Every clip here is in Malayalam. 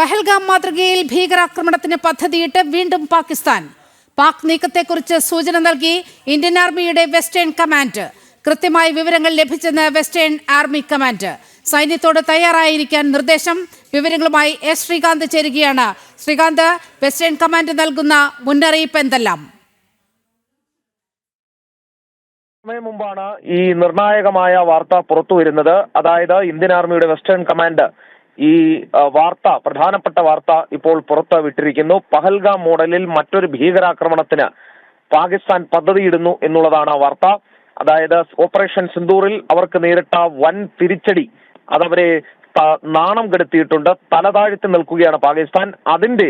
പഹൽഗാം മാതൃകയിൽ ഭീകരാക്രമണത്തിന് പദ്ധതിയിട്ട് വീണ്ടും പാകിസ്ഥാൻ. പാക് നീക്കത്തെക്കുറിച്ച് സൂചന നൽകി ഇന്ത്യൻ ആർമിയുടെ വെസ്റ്റേൺ കമാൻഡ്. കൃത്യമായ വിവരങ്ങൾ ലഭിച്ചെന്ന് വെസ്റ്റേൺ ആർമി കമാൻഡ്. സൈന്യത്തോട് തയ്യാറായിരിക്കാൻ നിർദ്ദേശം. വിവരങ്ങളുമായി എസ് ശ്രീകാന്ത് ചേരുകയാണ്. ശ്രീകാന്ത്, വെസ്റ്റേൺ കമാൻഡ് നൽകുന്ന മുന്നറിയിപ്പ് എന്തെല്ലാം? മുമ്പാണ് ഈ നിർണായകമായ വാർത്ത പുറത്തു വരുന്നത്. അതായത് ഇന്ത്യൻ ആർമിയുടെ വെസ്റ്റേൺ കമാൻഡ് ഈ വാർത്ത, പ്രധാനപ്പെട്ട വാർത്ത ഇപ്പോൾ പുറത്ത് വിട്ടിരിക്കുന്നു. പഹൽഗാം മോഡലിൽ മറ്റൊരു ഭീകരാക്രമണത്തിന് പാകിസ്ഥാൻ പദ്ധതിയിടുന്നു എന്നുള്ളതാണ് ആ വാർത്ത. അതായത് ഓപ്പറേഷൻ സിന്ദൂറിൽ അവർക്ക് നേരിട്ട വൻ തിരിച്ചടി അതവരെ നാണം കെടുത്തിയിട്ടുണ്ട്. തലതാഴ്ത്തി നിൽക്കുകയാണ് പാകിസ്ഥാൻ. അതിന്റെ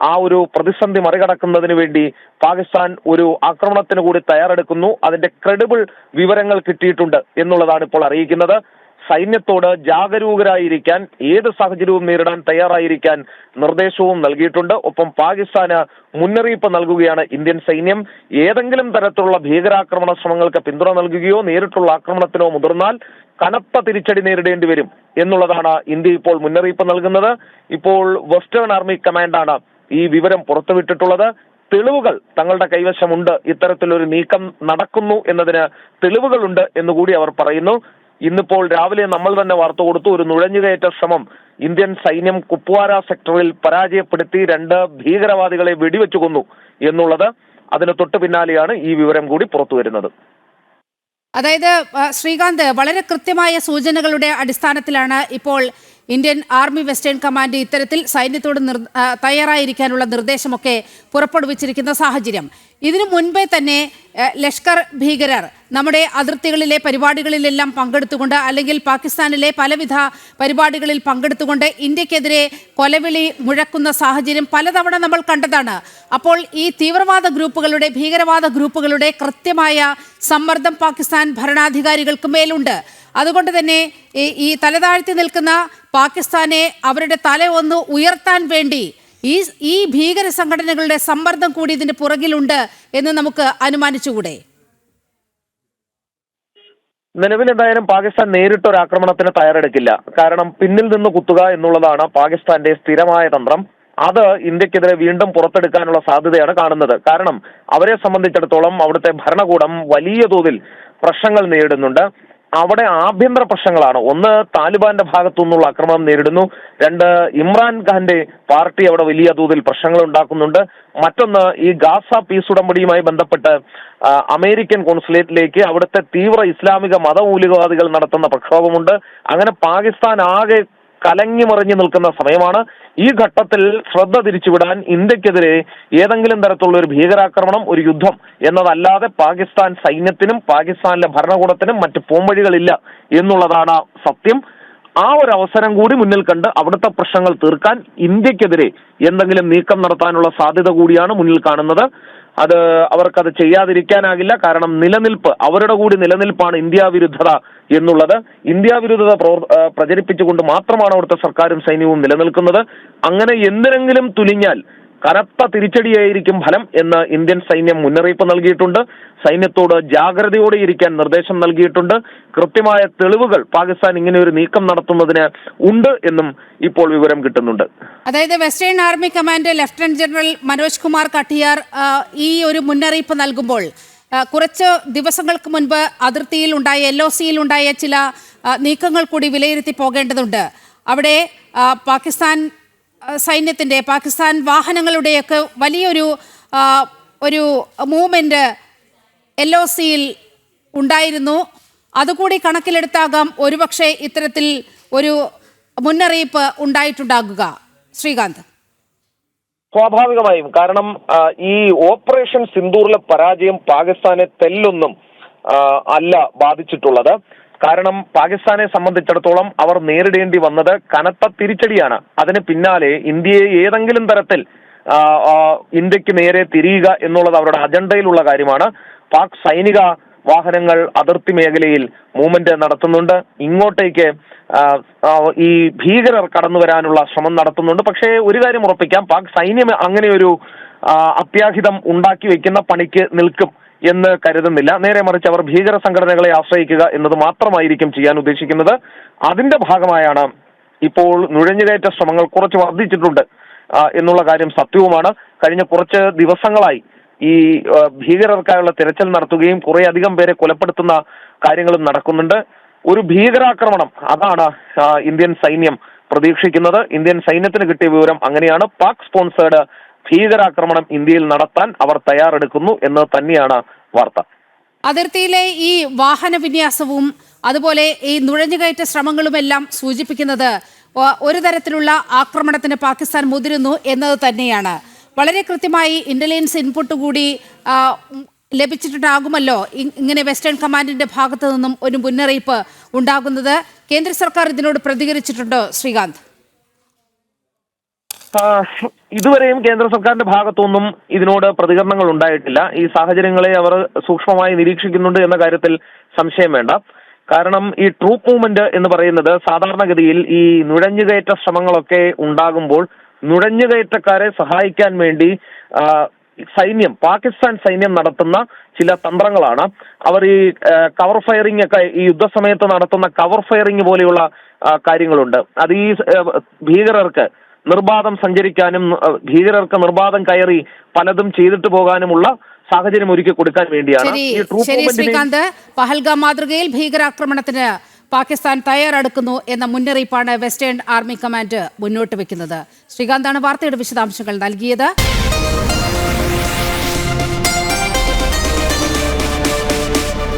ആ ഒരു പ്രതിസന്ധി മറികടക്കുന്നതിന് വേണ്ടി പാകിസ്ഥാൻ ഒരു ആക്രമണത്തിന് കൂടി തയ്യാറെടുക്കുന്നു. അതിന്റെ ക്രെഡിബിൾ വിവരങ്ങൾ കിട്ടിയിട്ടുണ്ട് എന്നുള്ളതാണ് ഇപ്പോൾ അറിയിക്കുന്നത്. സൈന്യത്തോട് ജാഗരൂകരായിരിക്കാൻ, ഏത് സാഹചര്യവും നേരിടാൻ തയ്യാറായിരിക്കാൻ നിർദ്ദേശവും നൽകിയിട്ടുണ്ട്. ഒപ്പം പാകിസ്ഥാന് മുന്നറിയിപ്പ് നൽകുകയാണ് ഇന്ത്യൻ സൈന്യം. ഏതെങ്കിലും തരത്തിലുള്ള ഭീകരാക്രമണ ശ്രമങ്ങൾക്ക് പിന്തുണ നൽകുകയോ നേരിട്ടുള്ള ആക്രമണത്തിനോ മുതിർന്നാൽ കനത്ത തിരിച്ചടി നേരിടേണ്ടി വരും എന്നുള്ളതാണ് ഇന്ത്യ ഇപ്പോൾ മുന്നറിയിപ്പ് നൽകുന്നത്. ഇപ്പോൾ വെസ്റ്റേൺ ആർമി കമാൻഡാണ് ഈ വിവരം പുറത്തുവിട്ടിട്ടുള്ളത്. തെളിവുകൾ തങ്ങളുടെ കൈവശമുണ്ട്, ഇത്തരത്തിലൊരു നീക്കം നടക്കുന്നു എന്നതിന് തെളിവുകളുണ്ട് എന്നുകൂടി അവർ പറയുന്നു. ഇന്നിപ്പോൾ രാവിലെ നമ്മൾ തന്നെ വാർത്ത കൊടുത്തു, ഒരു നുഴഞ്ഞുകയറ്റ ശ്രമം ഇന്ത്യൻ സൈന്യം കുപ്വാര സെക്ടറിൽ പരാജയപ്പെടുത്തി 2 ഭീകരവാദികളെ വെടിവെച്ചു കൊന്നു എന്നുള്ളത്. അതിന് തൊട്ടു പിന്നാലെയാണ് ഈ വിവരം കൂടി പുറത്തു വരുന്നത്. അതായത് ശ്രീകാന്ത്, വളരെ കൃത്യമായ സൂചനകളുടെ അടിസ്ഥാനത്തിലാണ് ഇപ്പോൾ ഇന്ത്യൻ ആർമി വെസ്റ്റേൺ കമാൻഡ് ഇത്തരത്തിൽ സൈന്യത്തോട് തയ്യാറായിരിക്കാനുള്ള നിർദ്ദേശമൊക്കെ പുറപ്പെടുവിച്ചിരിക്കുന്ന സാഹചര്യം. ഇതിനു മുൻപേ തന്നെ ലഷ്കർ ഭീകരർ നമ്മുടെ അതിർത്തികളിലെ പരിപാടികളിലെല്ലാം പങ്കെടുത്തുകൊണ്ട്, അല്ലെങ്കിൽ പാകിസ്ഥാനിലെ പലവിധ പരിപാടികളിൽ പങ്കെടുത്തുകൊണ്ട് ഇന്ത്യക്കെതിരെ കൊലവിളി മുഴക്കുന്ന സാഹചര്യം പലതവണ നമ്മൾ കണ്ടതാണ്. അപ്പോൾ ഈ തീവ്രവാദ ഗ്രൂപ്പുകളുടെ, ഭീകരവാദ ഗ്രൂപ്പുകളുടെ കൃത്യമായ സമ്മർദ്ദം പാകിസ്ഥാൻ ഭരണാധികാരികൾക്ക് മേലുണ്ട്. അതുകൊണ്ട് തന്നെ ഈ തലതാഴ്ത്തി നിൽക്കുന്ന പാകിസ്ഥാനെ അവരുടെ തല ഒന്ന് ഉയർത്താൻ വേണ്ടി ഈ ഭീകര സംഘടനകളുടെ സമ്മർദ്ദം കൂടി ഇതിന്റെ പുറകിലുണ്ട് എന്ന് നമുക്ക് അനുമാനിച്ചുകൂടെ? നിലവിൽ എന്തായാലും പാകിസ്ഥാൻ നേരിട്ടൊരു ആക്രമണത്തിന് തയ്യാറെടുക്കില്ല. കാരണം പിന്നിൽ നിന്ന് കുത്തുക എന്നുള്ളതാണ് പാകിസ്ഥാന്റെ സ്ഥിരമായ തന്ത്രം. അത് ഇന്ത്യക്കെതിരെ വീണ്ടും പുറത്തെടുക്കാനുള്ള സാധ്യതയാണ് കാണുന്നത്. കാരണം അവരെ സംബന്ധിച്ചിടത്തോളം അവിടുത്തെ ഭരണകൂടം വലിയ തോതിൽ പ്രശ്നങ്ങൾ നേരിടുന്നുണ്ട്. അവിടെ ആഭ്യന്തര പ്രശ്നങ്ങളാണ്. ഒന്ന്, താലിബാന്റെ ഭാഗത്തു നിന്നുള്ള ആക്രമണം നേരിടുന്നു. 2, ഇമ്രാൻഖാന്റെ പാർട്ടി അവിടെ വലിയ തോതിൽ പ്രശ്നങ്ങൾ ഉണ്ടാക്കുന്നുണ്ട്. മറ്റൊന്ന്, ഈ ഗാസ പീസ് ഉടമ്പടിയുമായി ബന്ധപ്പെട്ട് അമേരിക്കൻ കോൺസുലേറ്റിലേക്ക് അവിടുത്തെ തീവ്ര ഇസ്ലാമിക മതമൂല്യവാദികൾ നടത്തുന്ന പ്രക്ഷോഭമുണ്ട്. അങ്ങനെ പാകിസ്ഥാൻ ആകെ കലങ്ങി മറിഞ്ഞു നിൽക്കുന്ന സമയമാണ്. ഈ ഘട്ടത്തിൽ ശ്രദ്ധ തിരിച്ചുവിടാൻ ഇന്ത്യക്കെതിരെ ഏതെങ്കിലും തരത്തിലുള്ള ഒരു ഭീകരാക്രമണം, ഒരു യുദ്ധം എന്നതല്ലാതെ പാകിസ്ഥാൻ സൈന്യത്തിനും പാകിസ്ഥാനിലെ ഭരണകൂടത്തിനും മറ്റ് പോംവഴികളില്ല എന്നുള്ളതാണ് സത്യം. ആ ഒരു അവസരം കൂടി മുന്നിൽ കണ്ട് അവിടുത്തെ പ്രശ്നങ്ങൾ തീർക്കാൻ ഇന്ത്യക്കെതിരെ എന്തെങ്കിലും നീക്കം നടത്താനുള്ള സാധ്യത കൂടിയാണ് മുന്നിൽ കാണുന്നത്. അത് അവർക്കത് ചെയ്യാതിരിക്കാനാകില്ല. കാരണം നിലനിൽപ്പ്, അവരുടെ കൂടി നിലനിൽപ്പാണ് ഇന്ത്യ വിരുദ്ധത എന്നുള്ളത്. ഇന്ത്യ വിരുദ്ധത പ്രചരിപ്പിച്ചുകൊണ്ട് മാത്രമാണ് അവിടുത്തെ സർക്കാരും സൈന്യവും നിലനിൽക്കുന്നത്. അങ്ങനെ എന്തിനെങ്കിലും തുനിഞ്ഞാൽ കനത്ത തിരിച്ചടിയായിരിക്കും ഫലം എന്ന് ഇന്ത്യൻ സൈന്യം മുന്നറിയിപ്പ് നൽകിയിട്ടുണ്ട്. സൈന്യത്തോട് ജാഗ്രതയോടെ ഇരിക്കാൻ നിർദ്ദേശം നൽകിയിട്ടുണ്ട്. കൃത്യമായ തെളിവുകൾ പാകിസ്ഥാൻ ഇങ്ങനെ ഒരു നീക്കം നടത്തുന്നതിന് ഉണ്ട് എന്നും ഇപ്പോൾ വിവരം കിട്ടുന്നുണ്ട്. അതായത് western army command lieutenant general Manoj Kumar Katiyar ഈ ഒരു മുന്നറിയിപ്പ് നൽകുമ്പോൾ കുറച്ച് ദിവസങ്ങൾക്ക് മുൻപ് അതിർത്തിയിൽ ഉണ്ടായ, LOCയിൽ ഉണ്ടായ ചില നീക്കങ്ങൾ കൂടി വിലയിരുത്തി പോകേണ്ടതുണ്ട്. അവിടെ പാകിസ്ഥാൻ സൈന്യത്തിൻ്റെ, പാകിസ്ഥാൻ വാഹനങ്ങളുടെയൊക്കെ വലിയൊരു മൂവ്മെന്റ് LOCയിൽ ഉണ്ടായിരുന്നു. അതുകൂടി കണക്കിലെടുത്താകാം ഒരുപക്ഷെ ഇത്തരത്തിൽ ഒരു മുന്നറിയിപ്പ് ഉണ്ടായിട്ടുണ്ടാകുക. ശ്രീകാന്ത്, സ്വാഭാവികമായും. കാരണം ഈ ഓപ്പറേഷൻ സിന്ദൂറിലെ പരാജയം പാകിസ്ഥാനെ തെല്ലൊന്നും അല്ല ബാധിച്ചിട്ടുള്ളത്. കാരണം പാകിസ്ഥാനെ സംബന്ധിച്ചിടത്തോളം അവർ നേരിടേണ്ടി വന്നത് കനത്ത തിരിച്ചടിയാണ്. അതിന് പിന്നാലെ ഇന്ത്യയെ ഏതെങ്കിലും തരത്തിൽ ഇന്ത്യക്ക് നേരെ തിരിയുക എന്നുള്ളത് അവരുടെ അജണ്ടയിലുള്ള കാര്യമാണ്. പാക് സൈനിക വാഹനങ്ങൾ അതിർത്തി മേഖലയിൽ മൂവ്മെന്റ് നടത്തുന്നുണ്ട്. ഇങ്ങോട്ടേക്ക് ഈ ഭീകരർ കടന്നു വരാനുള്ള ശ്രമം നടത്തുന്നുണ്ട്. പക്ഷേ ഒരു കാര്യം ഉറപ്പിക്കാം, പാക് സൈന്യം അങ്ങനെ ഒരു അത്യാഹിതം ഉണ്ടാക്കി വെക്കുന്ന പണിക്ക് നിൽക്കും എന്ന് കരുതുന്നില്ല. നേരെ മറിച്ച് അവർ ഭീകര സംഘടനകളെ ആശ്രയിക്കുക എന്നത് മാത്രമായിരിക്കും ചെയ്യാൻ ഉദ്ദേശിക്കുന്നത്. അതിന്റെ ഭാഗമായാണ് ഇപ്പോൾ നുഴഞ്ഞുകയറ്റ ശ്രമങ്ങൾ കുറച്ച് വർദ്ധിച്ചിട്ടുണ്ട് എന്നുള്ള കാര്യം സത്യവുമാണ്. കഴിഞ്ഞ കുറച്ച് ദിവസങ്ങളായി ഈ ഭീകരർക്കായുള്ള തിരച്ചിൽ നടത്തുകയും കുറെ അധികം പേരെ കൊലപ്പെടുത്തുന്ന കാര്യങ്ങളും നടക്കുന്നുണ്ട്. ഒരു ഭീകരാക്രമണം അതാണ് ഇന്ത്യൻ സൈന്യം പ്രതീക്ഷിക്കുന്നത്. ഇന്ത്യൻ സൈന്യത്തിന് കിട്ടിയ വിവരം അങ്ങനെയാണ്. പാക് സ്പോൺസേഡ് ഭീകരാക്രമണം ഇന്ത്യയിൽ നടത്താൻ അവർ തയ്യാറെടുക്കുന്നു എന്ന് തന്നെയാണ് വാർത്ത. അതിർത്തിയിലെ ഈ വാഹന വിന്യാസവും അതുപോലെ ഈ നുഴഞ്ഞുകയറ്റ ശ്രമങ്ങളുമെല്ലാം സൂചിപ്പിക്കുന്നത് ഒരു തരത്തിലുള്ള ആക്രമണത്തിന് പാകിസ്ഥാൻ മുതിരുന്നു എന്നത് തന്നെയാണ്. വളരെ കൃത്യമായി ഇന്റലിജൻസ് ഇൻപുട്ട് കൂടി ലഭിച്ചിട്ടുണ്ടാകുമല്ലോ ഇങ്ങനെ വെസ്റ്റേൺ കമാൻഡിന്റെ ഭാഗത്തു നിന്നും ഒരു മുന്നറിയിപ്പ് ഉണ്ടാകുന്നത്. കേന്ദ്ര സർക്കാർ ഇതിനോട് പ്രതികരിച്ചിട്ടുണ്ടോ ശ്രീകാന്ത്? ഇതുവരെയും കേന്ദ്ര സർക്കാരിന്റെ ഭാഗത്തൊന്നും ഇതിനോട് പ്രതികരണങ്ങൾ ഉണ്ടായിട്ടില്ല. ഈ സാഹചര്യങ്ങളെ അവർ സൂക്ഷ്മമായി നിരീക്ഷിക്കുന്നുണ്ട് എന്ന കാര്യത്തിൽ സംശയം വേണ്ട. കാരണം ഈ ട്രൂപ്പ് മൂവ്മെന്റ് എന്ന് പറയുന്നത് സാധാരണഗതിയിൽ ഈ നുഴഞ്ഞുകയറ്റ ശ്രമങ്ങളൊക്കെ ഉണ്ടാകുമ്പോൾ നുഴഞ്ഞുകയറ്റക്കാരെ സഹായിക്കാൻ വേണ്ടി പാകിസ്ഥാൻ സൈന്യം നടത്തുന്ന ചില തന്ത്രങ്ങളാണ്. അവർ ഈ കവർ ഫയറിംഗ് ഒക്കെ ഈ യുദ്ധസമയത്ത് നടത്തുന്ന കവർ ഫയറിംഗ് പോലെയുള്ള കാര്യങ്ങളുണ്ട്. അത് ഈ ഭീകരർക്ക് നിർബാധം സഞ്ചരിക്കാനും ഭീകരർക്ക് നിർബാധം കയറി പലതും ചെയ്തിട്ട് പോകാനുമുള്ള സാഹചര്യം ഒരുക്കി കൊടുക്കാൻ വേണ്ടിയാണ്. ശരി ശ്രീകാന്ത്, പഹൽഗാം മാതൃകയിൽ ഭീകരാക്രമണത്തിന് പാകിസ്ഥാൻ തയ്യാറെടുക്കുന്നു എന്ന മുന്നറിയിപ്പാണ് വെസ്റ്റേൺ ആർമി കമാൻഡ് മുന്നോട്ട് വെക്കുന്നത്. ശ്രീകാന്താണ് വാർത്തയുടെ വിശദാംശങ്ങൾ നൽകിയത്.